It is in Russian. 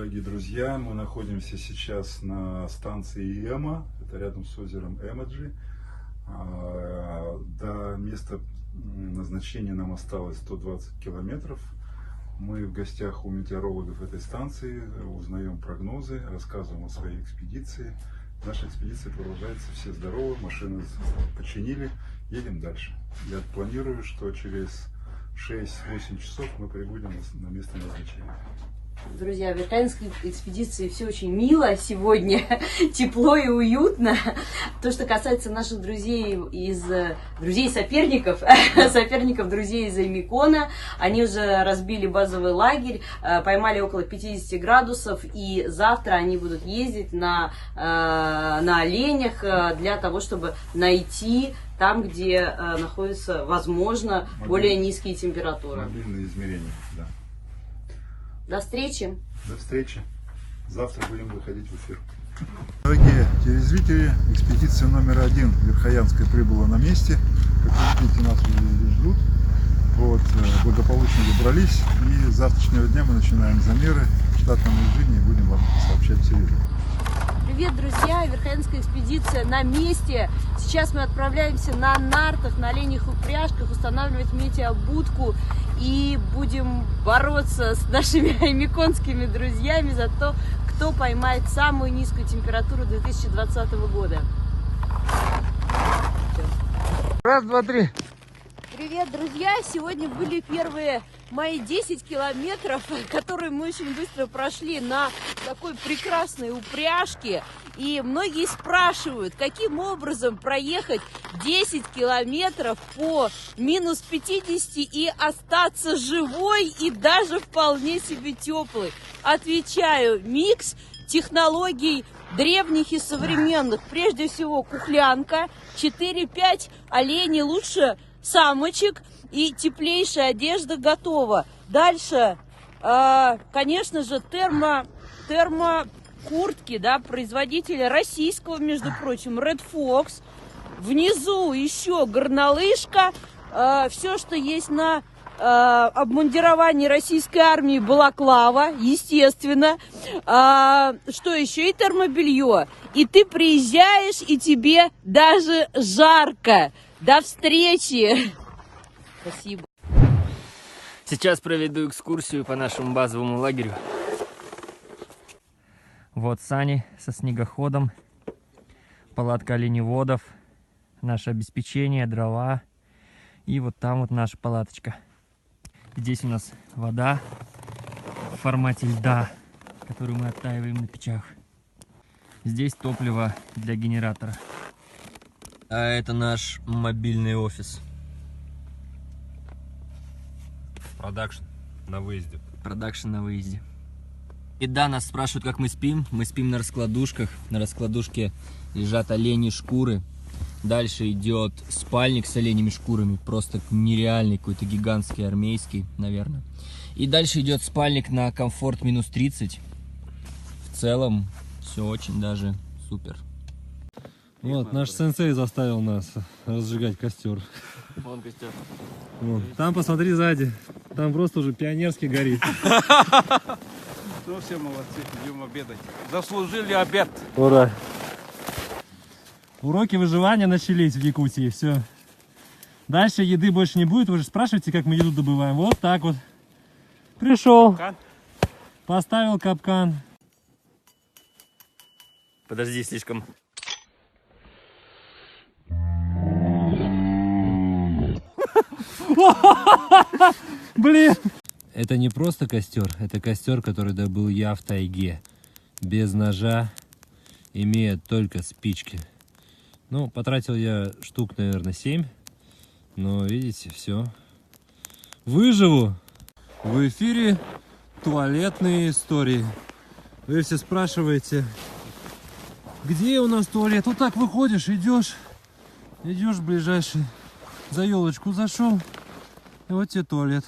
дорогие друзья! Мы находимся сейчас на станции Эма, это рядом с озером Эмоджи. До места назначения нам осталось 120 километров. Мы в гостях у метеорологов этой станции, узнаем прогнозы, рассказываем о своей экспедиции. Наша экспедиция продолжается, все здоровы, машины починили, едем дальше. Я планирую, что через 6-8 часов мы прибудем на место назначения. Друзья, в Верхоянской экспедиции все очень мило сегодня, тепло и уютно. То, что касается наших друзей соперников, друзей из Аймикона, они уже разбили базовый лагерь, поймали около 50 градусов, и завтра они будут ездить на оленях для того, чтобы найти там, где находятся, возможно, более низкие температуры. Мобильные измерения, да. До встречи. До встречи. Завтра будем выходить в эфир. Дорогие телезрители, экспедиция номер 1 Верхоянская прибыла на месте. Как вы видите, нас уже ждут. Вот, благополучно добрались. И с завтрашнего дня мы начинаем замеры в штатном режиме и будем вам сообщать все видео. Привет, друзья! Верхоянская экспедиция на месте. Сейчас мы отправляемся на нартах, на оленях упряжках, устанавливать метеобудку и будем бороться с нашими аймиконскими друзьями за то, кто поймает самую низкую температуру 2020 года. Раз, два, три. Привет, друзья! Сегодня были первые мои 10 километров, которые мы очень быстро прошли на такой прекрасной упряжке. И многие спрашивают, каким образом проехать 10 километров по минус 50 и остаться живой и даже вполне себе теплой. Отвечаю, микс технологий древних и современных. Прежде всего кухлянка, 4-5 оленей, лучше самочек, и теплейшая одежда готова. Дальше, конечно же, термокуртки, да, производителя российского, между прочим, Red Fox. Внизу еще горнолыжка, все, что есть на обмундировании российской армии, балаклава, естественно. Что еще? И термобелье. И ты приезжаешь, и тебе даже жарко. До встречи! Спасибо. Сейчас проведу экскурсию по нашему базовому лагерю. Вот сани со снегоходом, палатка оленеводов, наше обеспечение, дрова. И вот там вот наша палаточка. Здесь у нас вода в формате льда, которую мы оттаиваем на печах. Здесь топливо для генератора. А это наш мобильный офис. Продакшн на выезде. Продакшн на выезде. И да, нас спрашивают, как мы спим. Мы спим на раскладушках. На раскладушке лежат оленьи шкуры. Дальше идет спальник с оленями шкурами. Просто нереальный, какой-то гигантский, армейский, наверное. И дальше идет спальник на комфорт минус 30. В целом, все очень даже супер. Вот, наш сенсей заставил нас разжигать костер. Вон костер. Вот. Там посмотри сзади. Там просто уже пионерский горит. Ну, все молодцы, идем обедать. Заслужили обед. Ура! Уроки выживания начались в Якутии. Все. Дальше еды больше не будет. Вы же спрашиваете, как мы еду добываем. Вот так вот. Пришел. Капкан. Поставил капкан. Подожди, слишком... Блин! Это не просто костер, это костер, который добыл я в тайге. Без ножа, имея только спички. Ну, потратил я штук, наверное, 7. Но, видите, все. Выживу! В эфире туалетные истории. Вы все спрашиваете, где у нас туалет? Вот так выходишь, идешь в ближайший, за елочку зашел, и вот тебе туалет.